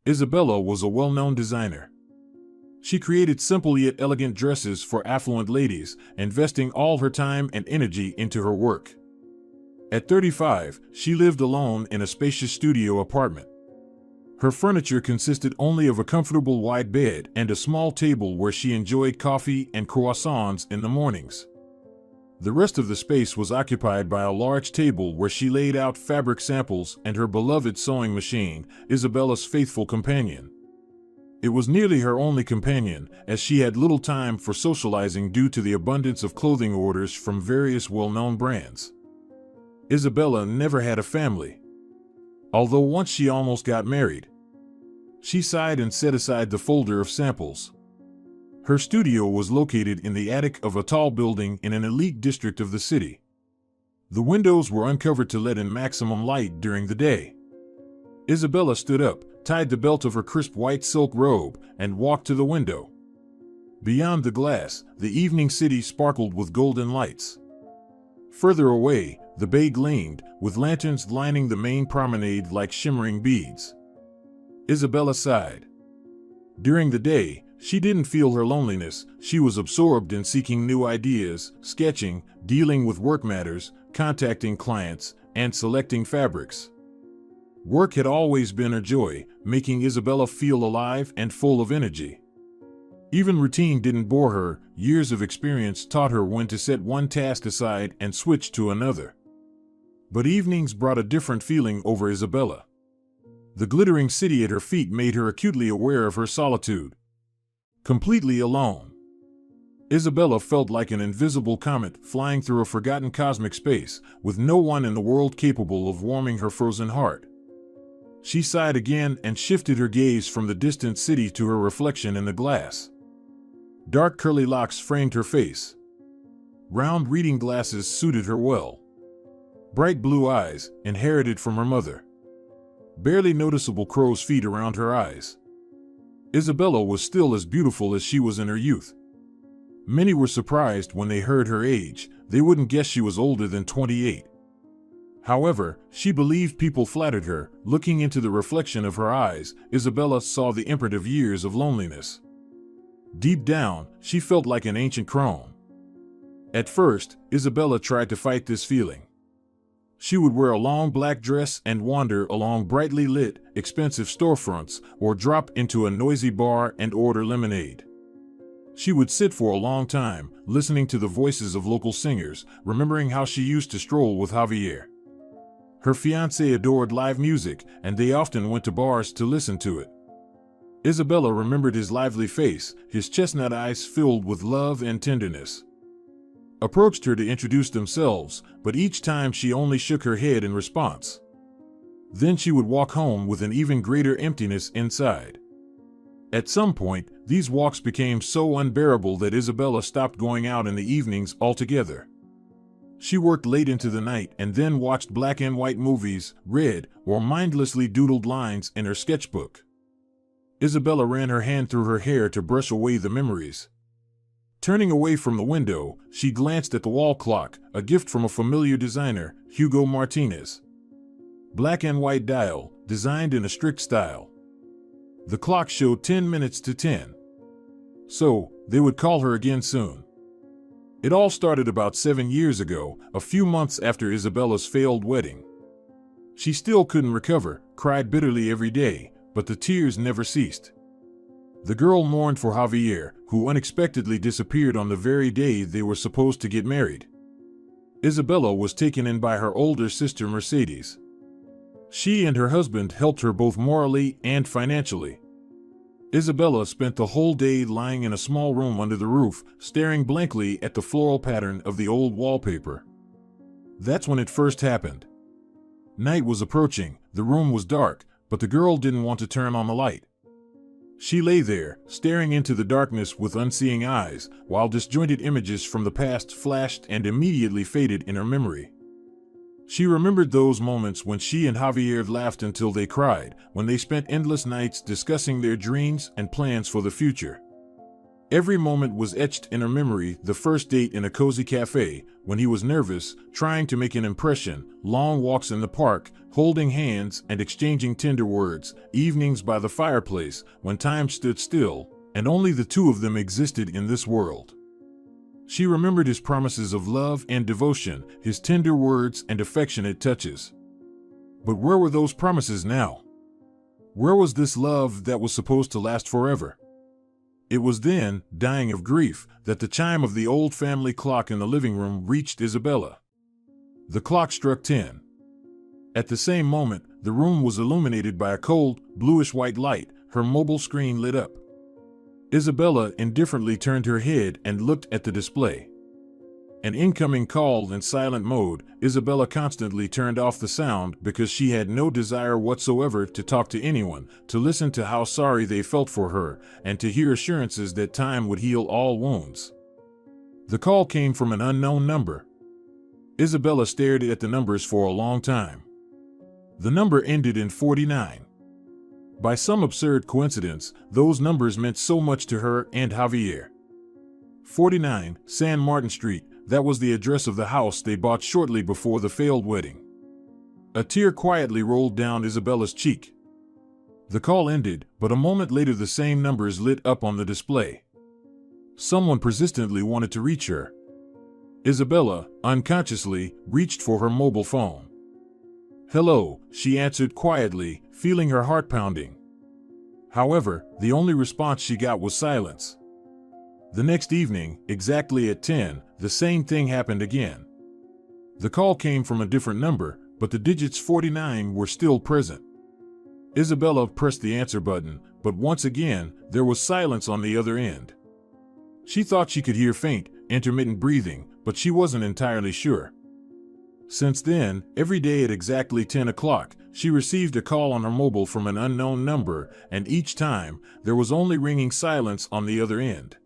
Isabella was a well-known designer. She created simple yet elegant dresses for affluent ladies, investing all her time and energy into her work. At 35, she lived alone in a spacious studio apartment. Her furniture consisted only of a comfortable wide bed and a small table where she enjoyed coffee and croissants in the mornings. The rest of the space was occupied by a large table where she laid out fabric samples and her beloved sewing machine, Isabella's faithful companion. It was nearly her only companion, as she had little time for socializing due to the abundance of clothing orders from various well-known brands. Isabella never had a family. Although once she almost got married. She sighed and set aside the folder of samples. Her studio was located in the attic of a tall building in an elite district of the city. The windows were uncovered to let in maximum light during the day. Isabella stood up, tied the belt of her crisp white silk robe, and walked to the window. Beyond the glass, the evening city sparkled with golden lights. Further away, the bay gleamed, with lanterns lining the main promenade like shimmering beads. Isabella sighed. During the day, she didn't feel her loneliness. She was absorbed in seeking new ideas, sketching, dealing with work matters, contacting clients, and selecting fabrics. Work had always been her joy, making Isabella feel alive and full of energy. Even routine didn't bore her. Years of experience taught her when to set one task aside and switch to another. But evenings brought a different feeling over Isabella. The glittering city at her feet made her acutely aware of her solitude. Completely alone. Isabella felt like an invisible comet flying through a forgotten cosmic space, with no one in the world capable of warming her frozen heart. She sighed again and shifted her gaze from the distant city to her reflection in the glass. Dark curly locks framed her face. Round reading glasses suited her well. Bright blue eyes, inherited from her mother. Barely noticeable crow's feet around her eyes. Isabella was still as beautiful as she was in her youth. Many were surprised when they heard her age. They wouldn't guess she was older than 28. However, she believed people flattered her. Looking into the reflection of her eyes, Isabella saw the imprint of years of loneliness. Deep down, she felt like an ancient crone. At first, Isabella tried to fight this feeling. She would wear a long black dress and wander along brightly lit, expensive storefronts, or drop into a noisy bar and order lemonade. She would sit for a long time, listening to the voices of local singers, remembering how she used to stroll with Javier. Her fiancé adored live music, and they often went to bars to listen to it. Isabella remembered his lively face, his chestnut eyes filled with love and tenderness. Approached her to introduce themselves, but each time she only shook her head in response. Then she would walk home with an even greater emptiness inside. At some point, these walks became so unbearable that Isabella stopped going out in the evenings altogether. She worked late into the night and then watched black and white movies, read, or mindlessly doodled lines in her sketchbook. Isabella ran her hand through her hair to brush away the memories. Turning away from the window, she glanced at the wall clock, a gift from a familiar designer, Hugo Martinez. Black and white dial, designed in a strict style. The clock showed 10 minutes to 10. So, they would call her again soon. It all started about 7 years ago, a few months after Isabella's failed wedding. She still couldn't recover, cried bitterly every day, but the tears never ceased. The girl mourned for Javier, who unexpectedly disappeared on the very day they were supposed to get married. Isabella was taken in by her older sister Mercedes. She and her husband helped her both morally and financially. Isabella spent the whole day lying in a small room under the roof, staring blankly at the floral pattern of the old wallpaper. That's when it first happened. Night was approaching, the room was dark, but the girl didn't want to turn on the light. She lay there, staring into the darkness with unseeing eyes, while disjointed images from the past flashed and immediately faded in her memory. She remembered those moments when she and Javier laughed until they cried, when they spent endless nights discussing their dreams and plans for the future. Every moment was etched in her memory: the first date in a cozy cafe, when he was nervous, trying to make an impression, long walks in the park, holding hands and exchanging tender words, evenings by the fireplace, when time stood still, and only the two of them existed in this world. She remembered his promises of love and devotion, his tender words and affectionate touches. But where were those promises now? Where was this love that was supposed to last forever? It was then, dying of grief, that the chime of the old family clock in the living room reached Isabella. The clock struck 10. At the same moment, the room was illuminated by a cold, bluish-white light. Her mobile screen lit up. Isabella indifferently turned her head and looked at the display. An incoming call in silent mode. Isabella constantly turned off the sound because she had no desire whatsoever to talk to anyone, to listen to how sorry they felt for her, and to hear assurances that time would heal all wounds. The call came from an unknown number. Isabella stared at the numbers for a long time. The number ended in 49. By some absurd coincidence, those numbers meant so much to her and Javier. 49, San Martin Street. That was the address of the house they bought shortly before the failed wedding. A tear quietly rolled down Isabella's cheek. The call ended, but a moment later the same numbers lit up on the display. Someone persistently wanted to reach her. Isabella, unconsciously, reached for her mobile phone. "Hello," she answered quietly, feeling her heart pounding. However, the only response she got was silence. The next evening, exactly at 10, the same thing happened again. The call came from a different number, but the digits 49 were still present. Isabella pressed the answer button, but once again, there was silence on the other end. She thought she could hear faint, intermittent breathing, but she wasn't entirely sure. Since then, every day at exactly 10 o'clock, she received a call on her mobile from an unknown number, and each time, there was only ringing silence on the other end.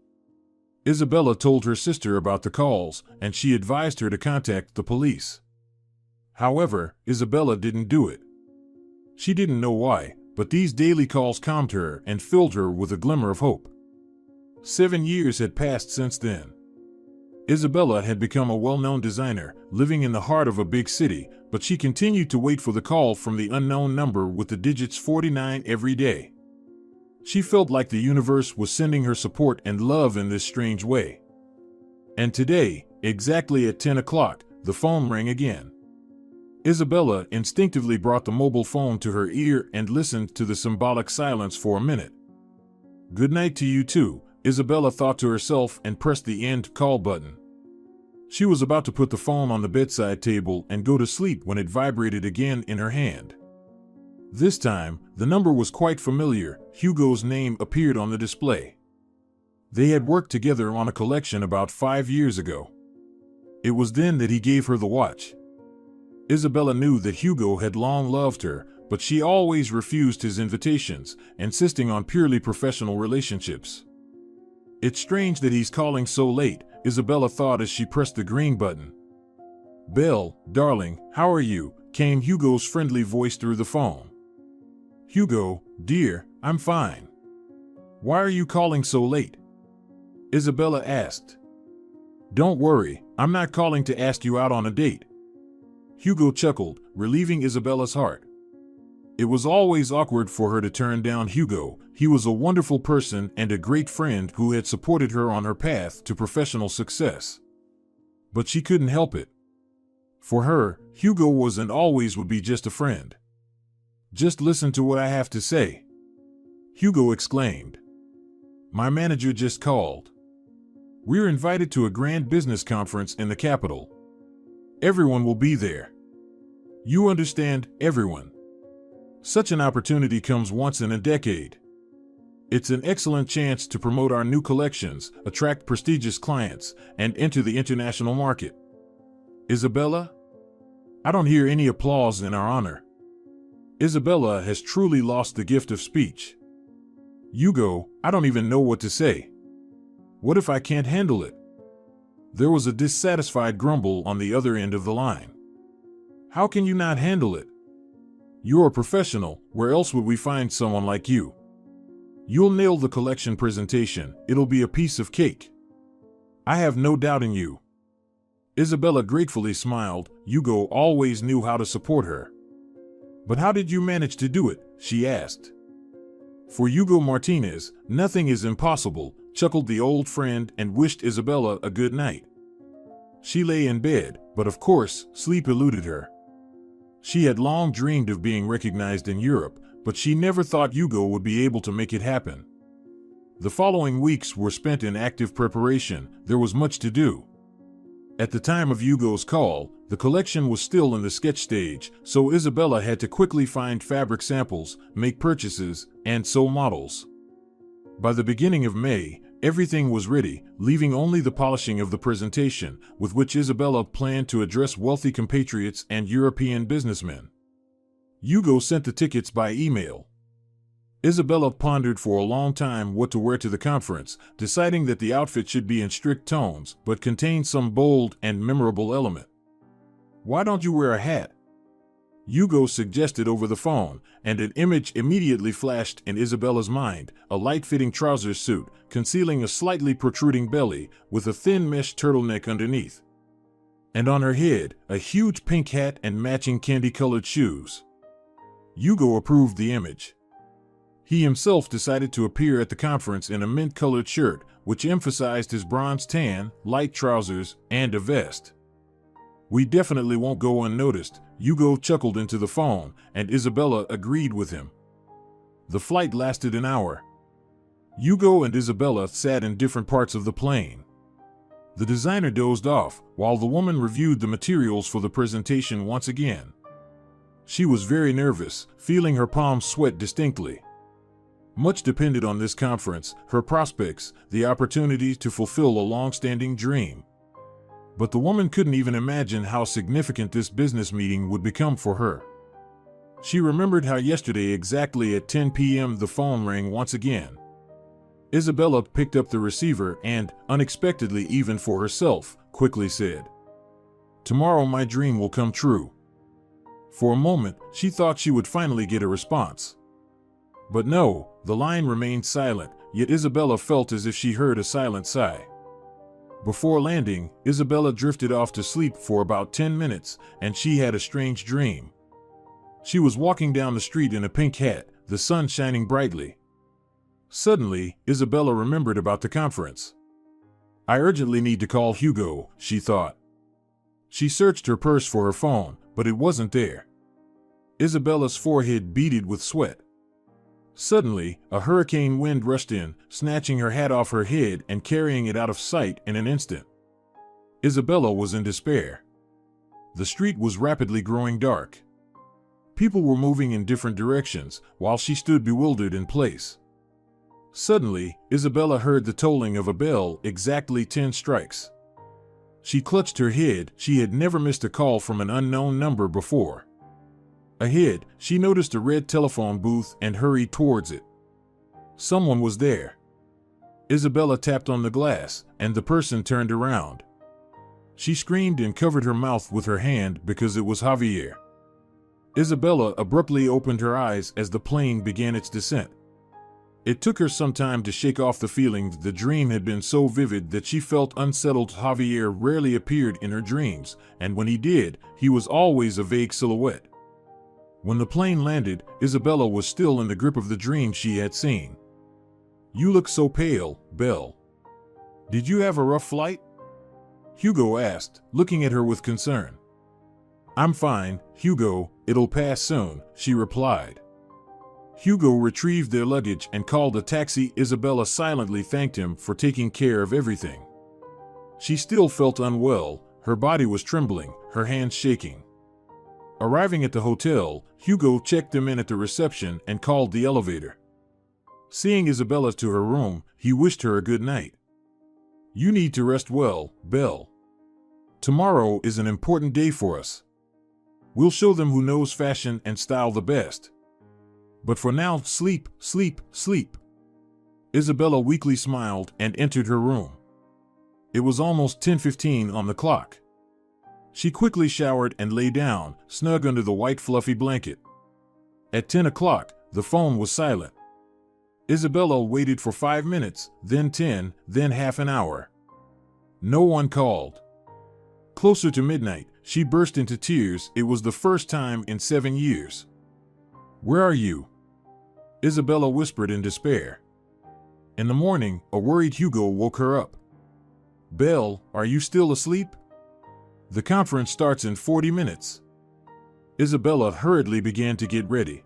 Isabella told her sister about the calls, and she advised her to contact the police. However, Isabella didn't do it. She didn't know why, but these daily calls calmed her and filled her with a glimmer of hope. 7 years had passed since then. Isabella had become a well-known designer, living in the heart of a big city, but she continued to wait for the call from the unknown number with the digits 49 every day. She felt like the universe was sending her support and love in this strange way. And today, exactly at 10 o'clock, the phone rang again. Isabella instinctively brought the mobile phone to her ear and listened to the symbolic silence for a minute. "Good night to you too," Isabella thought to herself and pressed the end call button. She was about to put the phone on the bedside table and go to sleep when it vibrated again in her hand. This time, the number was quite familiar. Hugo's name appeared on the display. They had worked together on a collection about 5 years ago. It was then that he gave her the watch. Isabella knew that Hugo had long loved her, but she always refused his invitations, insisting on purely professional relationships. "It's strange that he's calling so late," Isabella thought as she pressed the green button. "Belle, darling, how are you?" came Hugo's friendly voice through the phone. "Hugo, dear, I'm fine. Why are you calling so late?" Isabella asked. "Don't worry, I'm not calling to ask you out on a date." Hugo chuckled, relieving Isabella's heart. It was always awkward for her to turn down Hugo. He was a wonderful person and a great friend who had supported her on her path to professional success. But she couldn't help it. For her, Hugo was and always would be just a friend. "Just listen to what I have to say," Hugo exclaimed. "My manager just called. We're invited to a grand business conference in the capital. Everyone will be there. You understand, everyone. Such an opportunity comes once in a decade. It's an excellent chance to promote our new collections, attract prestigious clients, and enter the international market." "Isabella? I don't hear any applause in our honor." Isabella has truly lost the gift of speech. "Hugo, I don't even know what to say. What if I can't handle it?" There was a dissatisfied grumble on the other end of the line. "How can you not handle it? You're a professional. Where else would we find someone like you?" You'll nail the collection presentation. It'll be a piece of cake. I have no doubt in you. Isabella gratefully smiled. Hugo always knew how to support her. But how did you manage to do it? She asked. For Hugo Martinez, nothing is impossible, chuckled the old friend and wished Isabella a good night. She lay in bed, but of course, sleep eluded her. She had long dreamed of being recognized in Europe, but she never thought Hugo would be able to make it happen. The following weeks were spent in active preparation. There was much to do. At the time of Hugo's call, the collection was still in the sketch stage, so Isabella had to quickly find fabric samples, make purchases, and sew models. By the beginning of May, everything was ready, leaving only the polishing of the presentation, with which Isabella planned to address wealthy compatriots and European businessmen. Hugo sent the tickets by email. Isabella pondered for a long time what to wear to the conference, deciding that the outfit should be in strict tones, but contain some bold and memorable element. Why don't you wear a hat? Hugo suggested over the phone, and an image immediately flashed in Isabella's mind, a light-fitting trousers suit, concealing a slightly protruding belly, with a thin mesh turtleneck underneath. And on her head, a huge pink hat and matching candy-colored shoes. Hugo approved the image. He himself decided to appear at the conference in a mint-colored shirt, which emphasized his bronze tan, light trousers, and a vest. We definitely won't go unnoticed, Hugo chuckled into the phone, and Isabella agreed with him. The flight lasted an hour. Hugo and Isabella sat in different parts of the plane. The designer dozed off, while the woman reviewed the materials for the presentation once again. She was very nervous, feeling her palms sweat distinctly. Much depended on this conference, her prospects, the opportunity to fulfill a long-standing dream. But the woman couldn't even imagine how significant this business meeting would become for her. She remembered how yesterday exactly at 10 p.m. the phone rang once again. Isabella picked up the receiver and, unexpectedly even for herself, quickly said, "Tomorrow my dream will come true." For a moment, she thought she would finally get a response. But no, the line remained silent, yet Isabella felt as if she heard a silent sigh. Before landing, Isabella drifted off to sleep for about 10 minutes, and she had a strange dream. She was walking down the street in a pink hat, the sun shining brightly. Suddenly, Isabella remembered about the conference. I urgently need to call Hugo, she thought. She searched her purse for her phone, but it wasn't there. Isabella's forehead beaded with sweat. Suddenly, a hurricane wind rushed in, snatching her hat off her head and carrying it out of sight in an instant. Isabella was in despair. The street was rapidly growing dark. People were moving in different directions, while she stood bewildered in place. Suddenly, Isabella heard the tolling of a bell, exactly 10 strikes. She clutched her head. She had never missed a call from an unknown number before. Ahead, she noticed a red telephone booth and hurried towards it. Someone was there. Isabella tapped on the glass, and the person turned around. She screamed and covered her mouth with her hand because it was Javier. Isabella abruptly opened her eyes as the plane began its descent. It took her some time to shake off the feeling that the dream had been so vivid that she felt unsettled. Javier rarely appeared in her dreams, and when he did, he was always a vague silhouette. When the plane landed, Isabella was still in the grip of the dream she had seen. You look so pale, Belle. Did you have a rough flight? Hugo asked, looking at her with concern. I'm fine, Hugo, it'll pass soon, she replied. Hugo retrieved their luggage and called a taxi. Isabella silently thanked him for taking care of everything. She still felt unwell, her body was trembling, her hands shaking. Arriving at the hotel, Hugo checked them in at the reception and called the elevator. Seeing Isabella to her room, he wished her a good night. You need to rest well, Belle. Tomorrow is an important day for us. We'll show them who knows fashion and style the best. But for now, sleep, sleep, sleep. Isabella weakly smiled and entered her room. It was almost 10:15 on the clock. She quickly showered and lay down, snug under the white fluffy blanket. At 10 o'clock, the phone was silent. Isabella waited for 5 minutes, then 10, then half an hour. No one called. Closer to midnight, she burst into tears. It was the first time in 7 years. "Where are you?" Isabella whispered in despair. In the morning, a worried Hugo woke her up. "Belle, are you still asleep? The conference starts in 40 minutes. Isabella hurriedly began to get ready.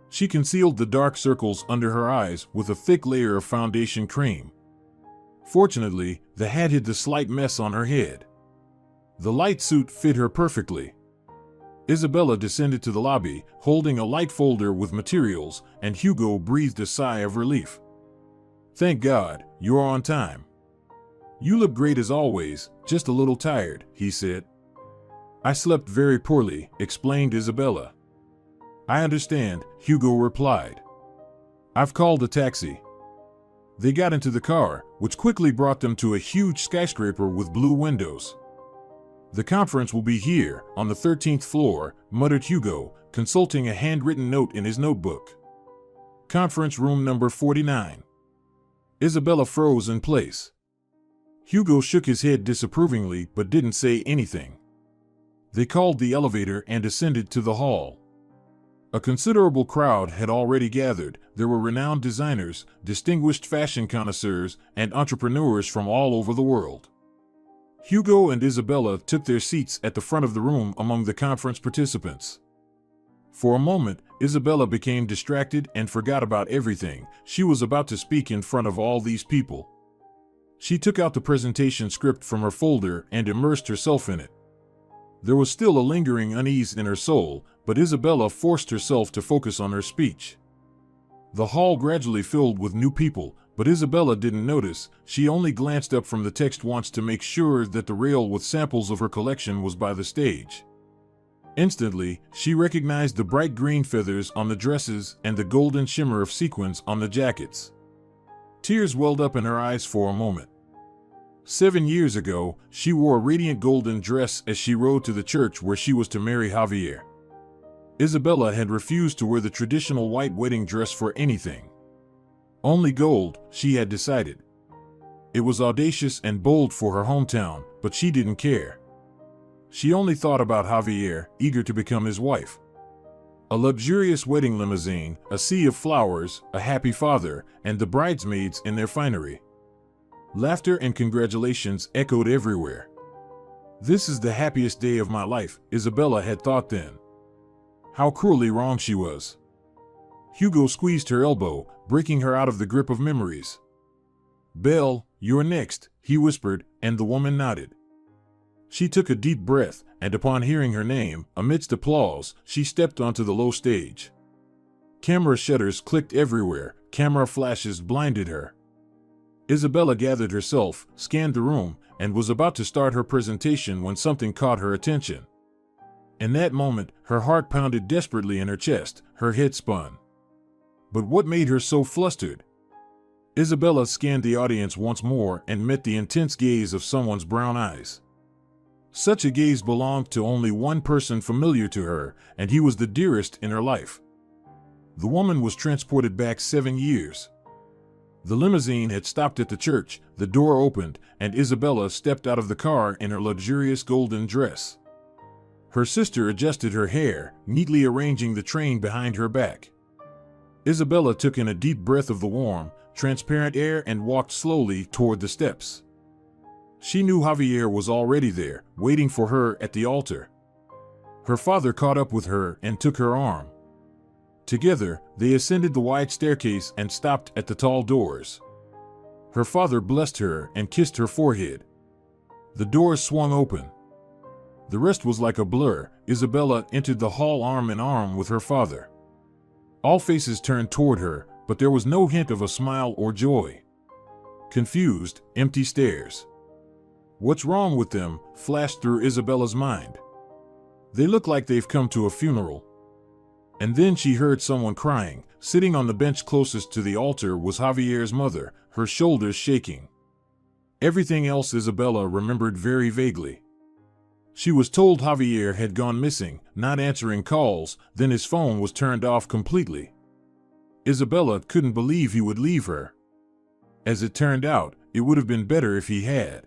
She concealed the dark circles under her eyes with a thick layer of foundation cream. Fortunately, the hat hid the slight mess on her head. The light suit fit her perfectly. Isabella descended to the lobby, holding a light folder with materials, and Hugo breathed a sigh of relief. "Thank God, you're on time." "You look great as always, just a little tired," he said. "I slept very poorly," explained Isabella. "I understand," Hugo replied. "I've called a taxi." They got into the car, which quickly brought them to a huge skyscraper with blue windows. "The conference will be here, on the 13th floor," muttered Hugo, consulting a handwritten note in his notebook. "Conference room number 49. Isabella froze in place. Hugo shook his head disapprovingly but didn't say anything. They called the elevator and ascended to the hall. A considerable crowd had already gathered. There were renowned designers, distinguished fashion connoisseurs, and entrepreneurs from all over the world. Hugo and Isabella took their seats at the front of the room among the conference participants. For a moment, Isabella became distracted and forgot about everything. She was about to speak in front of all these people. She took out the presentation script from her folder and immersed herself in it. There was still a lingering unease in her soul, but Isabella forced herself to focus on her speech. The hall gradually filled with new people, but Isabella didn't notice. She only glanced up from the text once to make sure that the rail with samples of her collection was by the stage. Instantly, she recognized the bright green feathers on the dresses and the golden shimmer of sequins on the jackets. Tears welled up in her eyes for a moment. 7 years ago, she wore a radiant golden dress as she rode to the church where she was to marry Javier. Isabella had refused to wear the traditional white wedding dress for anything. Only gold, she had decided. It was audacious and bold for her hometown, but she didn't care. She only thought about Javier, eager to become his wife. A luxurious wedding limousine, a sea of flowers, a happy father, and the bridesmaids in their finery. Laughter and congratulations echoed everywhere. "This is the happiest day of my life," Isabella had thought then. How cruelly wrong she was. Hugo squeezed her elbow, breaking her out of the grip of memories. "Belle, you're next," he whispered, and the woman nodded. She took a deep breath, and upon hearing her name, amidst applause, she stepped onto the low stage. Camera shutters clicked everywhere, camera flashes blinded her. Isabella gathered herself, scanned the room, and was about to start her presentation when something caught her attention. In that moment, her heart pounded desperately in her chest, her head spun. But what made her so flustered? Isabella scanned the audience once more and met the intense gaze of someone's brown eyes. Such a gaze belonged to only one person familiar to her, and he was the dearest in her life. The woman was transported back 7 years. The limousine had stopped at the church, the door opened, and Isabella stepped out of the car in her luxurious golden dress. Her sister adjusted her hair, neatly arranging the train behind her back. Isabella took in a deep breath of the warm, transparent air and walked slowly toward the steps. She knew Javier was already there, waiting for her at the altar. Her father caught up with her and took her arm. Together, they ascended the wide staircase and stopped at the tall doors. Her father blessed her and kissed her forehead. The doors swung open. The rest was like a blur. Isabella entered the hall arm in arm with her father. All faces turned toward her, but there was no hint of a smile or joy. Confused, empty stares. "What's wrong with them?" flashed through Isabella's mind. "They look like they've come to a funeral." And then she heard someone crying. Sitting on the bench closest to the altar was Javier's mother, her shoulders shaking. Everything else Isabella remembered very vaguely. She was told Javier had gone missing, not answering calls, then his phone was turned off completely. Isabella couldn't believe he would leave her. As it turned out, it would have been better if he had.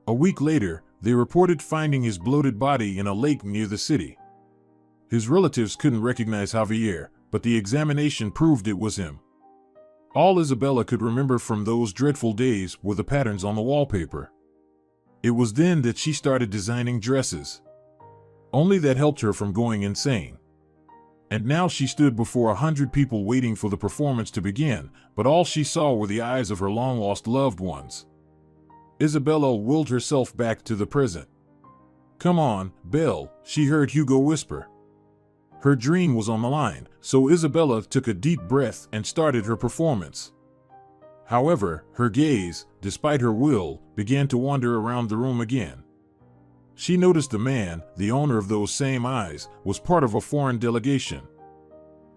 A week later, they reported finding his bloated body in a lake near the city. His relatives couldn't recognize Javier, but the examination proved it was him. All Isabella could remember from those dreadful days were the patterns on the wallpaper. It was then that she started designing dresses. Only that helped her from going insane. And now she stood before 100 people waiting for the performance to begin, but all she saw were the eyes of her long-lost loved ones. Isabella willed herself back to the present. "Come on, Belle," she heard Hugo whisper. Her dream was on the line, so Isabella took a deep breath and started her performance. However, her gaze, despite her will, began to wander around the room again. She noticed the man, the owner of those same eyes, was part of a foreign delegation.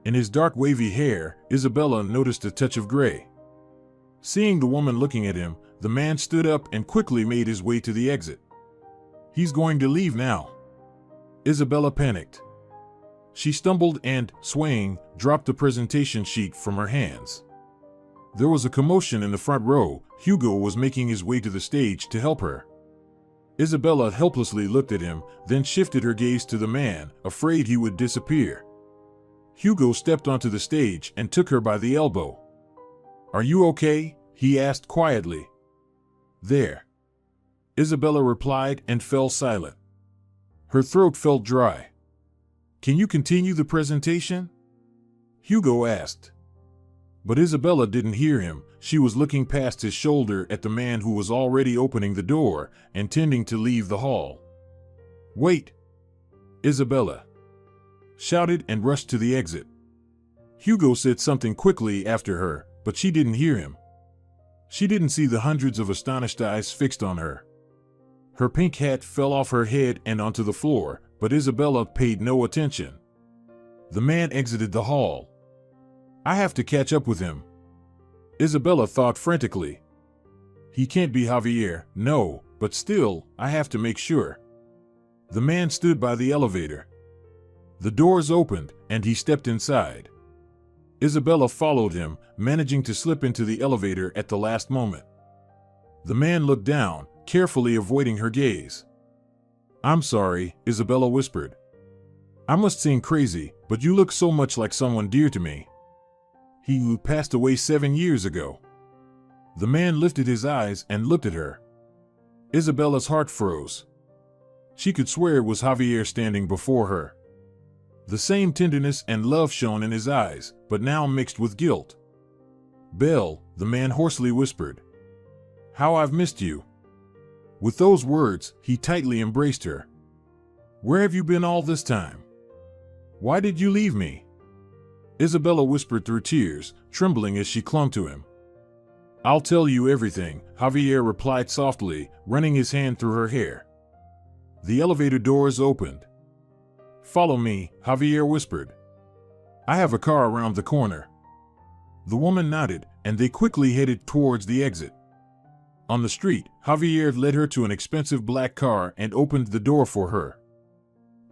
In his dark wavy hair, Isabella noticed a touch of gray. Seeing the woman looking at him, the man stood up and quickly made his way to the exit. "He's going to leave now." Isabella panicked. She stumbled and, swaying, dropped the presentation sheet from her hands. There was a commotion in the front row. Hugo was making his way to the stage to help her. Isabella helplessly looked at him, then shifted her gaze to the man, afraid he would disappear. Hugo stepped onto the stage and took her by the elbow. "Are you okay?" he asked quietly. "There," Isabella replied and fell silent. Her throat felt dry. "Can you continue the presentation?" Hugo asked. But Isabella didn't hear him. She was looking past his shoulder at the man who was already opening the door, intending to leave the hall. "Wait!" Isabella shouted and rushed to the exit. Hugo said something quickly after her, but she didn't hear him. She didn't see the hundreds of astonished eyes fixed on her. Her pink hat fell off her head and onto the floor, but Isabella paid no attention. The man exited the hall. "I have to catch up with him," Isabella thought frantically. "He can't be Javier, no, but still, I have to make sure." The man stood by the elevator. The doors opened, and he stepped inside. Isabella followed him, managing to slip into the elevator at the last moment. The man looked down, carefully avoiding her gaze. "I'm sorry," Isabella whispered. "I must seem crazy, but you look so much like someone dear to me. He who passed away 7 years ago." The man lifted his eyes and looked at her. Isabella's heart froze. She could swear it was Javier standing before her. The same tenderness and love shone in his eyes, but now mixed with guilt. "Belle," the man hoarsely whispered. "How I've missed you." With those words, he tightly embraced her. "Where have you been all this time? Why did you leave me?" Isabella whispered through tears, trembling as she clung to him. "I'll tell you everything," Javier replied softly, running his hand through her hair. The elevator doors opened. "Follow me," Javier whispered. "I have a car around the corner." The woman nodded, and they quickly headed towards the exit. On the street, Javier led her to an expensive black car and opened the door for her.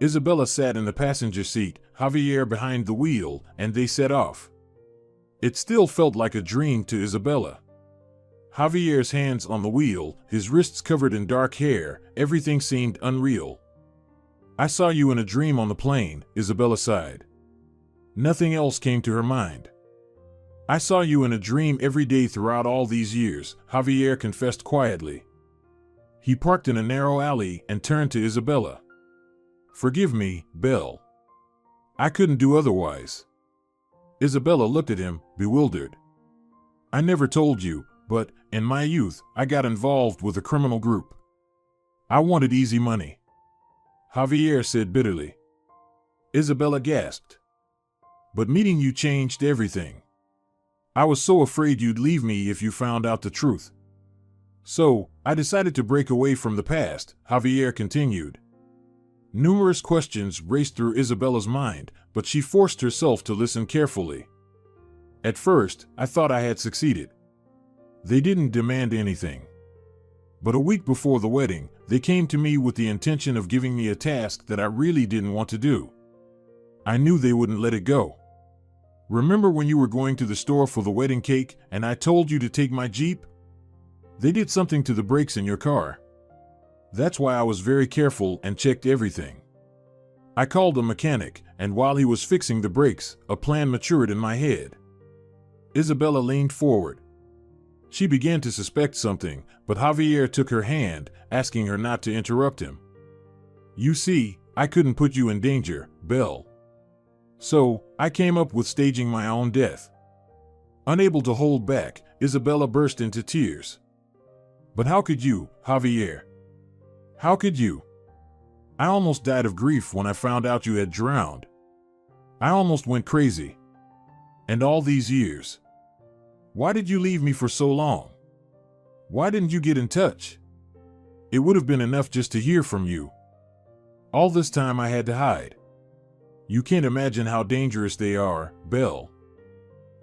Isabella sat in the passenger seat, Javier behind the wheel, and they set off. It still felt like a dream to Isabella. Javier's hands on the wheel, his wrists covered in dark hair, everything seemed unreal. "I saw you in a dream on the plane," Isabella sighed. Nothing else came to her mind. "I saw you in a dream every day throughout all these years," Javier confessed quietly. He parked in a narrow alley and turned to Isabella. "Forgive me, Belle. I couldn't do otherwise." Isabella looked at him, bewildered. "I never told you, but, in my youth, I got involved with a criminal group. I wanted easy money," Javier said bitterly. Isabella gasped. "But meeting you changed everything. I was so afraid you'd leave me if you found out the truth. So, I decided to break away from the past," Javier continued. Numerous questions raced through Isabella's mind, but she forced herself to listen carefully. "At first, I thought I had succeeded. They didn't demand anything. But a week before the wedding, they came to me with the intention of giving me a task that I really didn't want to do. I knew they wouldn't let it go. Remember when you were going to the store for the wedding cake and I told you to take my Jeep? They did something to the brakes in your car. That's why I was very careful and checked everything. I called a mechanic, and while he was fixing the brakes, a plan matured in my head. Isabella leaned forward. She began to suspect something, but Javier took her hand, asking her not to interrupt him. You see, I couldn't put you in danger, Belle. So, I came up with staging my own death. Unable to hold back, Isabella burst into tears. But how could you, Javier? How could you? I almost died of grief when I found out you had drowned. I almost went crazy. And all these years. Why did you leave me for so long? Why didn't you get in touch? It would have been enough just to hear from you. All this time I had to hide. You can't imagine how dangerous they are, Belle.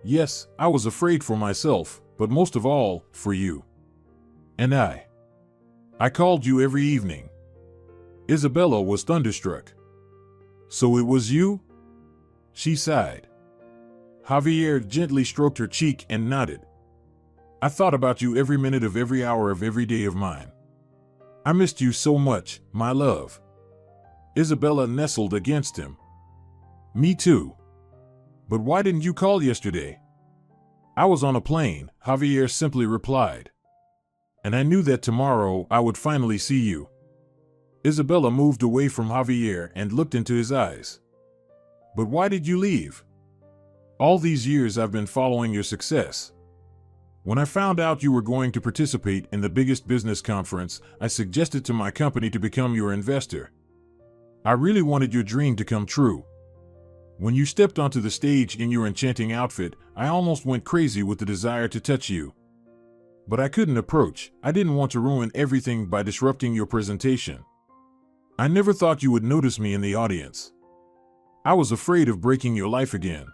Yes, I was afraid for myself, but most of all, for you. And I called you every evening. Isabella was thunderstruck. So it was you? She sighed. Javier gently stroked her cheek and nodded. I thought about you every minute of every hour of every day of mine. I missed you so much, my love. Isabella nestled against him. Me too. But why didn't you call yesterday? I was on a plane, Javier simply replied. And I knew that tomorrow I would finally see you. Isabella moved away from Javier and looked into his eyes. But why did you leave? All these years I've been following your success. When I found out you were going to participate in the biggest business conference, I suggested to my company to become your investor. I really wanted your dream to come true. When you stepped onto the stage in your enchanting outfit, I almost went crazy with the desire to touch you. But I couldn't approach. I didn't want to ruin everything by disrupting your presentation. I never thought you would notice me in the audience. I was afraid of breaking your life again.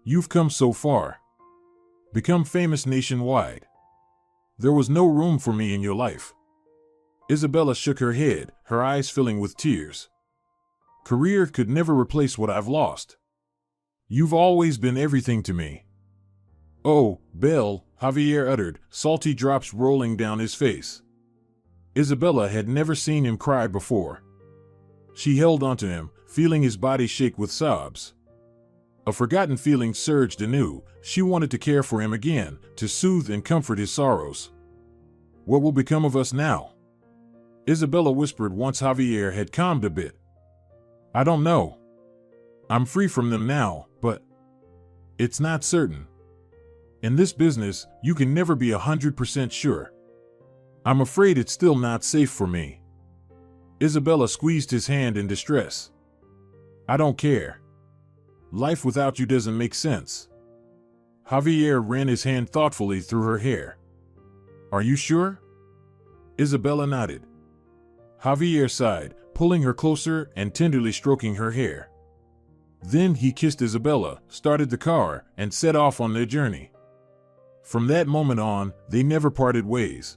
You've come so far. Become famous nationwide. There was no room for me in your life. Isabella shook her head, her eyes filling with tears. Career could never replace what I've lost. You've always been everything to me. Oh, Belle, Javier uttered, salty drops rolling down his face. Isabella had never seen him cry before. She held onto him, feeling his body shake with sobs. A forgotten feeling surged anew. She wanted to care for him again, to soothe and comfort his sorrows. What will become of us now? Isabella whispered once Javier had calmed a bit. I don't know. I'm free from them now, but it's not certain. In this business, you can never be 100% sure. I'm afraid it's still not safe for me. Isabella squeezed his hand in distress. I don't care. Life without you doesn't make sense. Javier ran his hand thoughtfully through her hair. Are you sure? Isabella nodded. Javier sighed, pulling her closer and tenderly stroking her hair. Then he kissed Isabella, started the car, and set off on their journey. From that moment on, they never parted ways.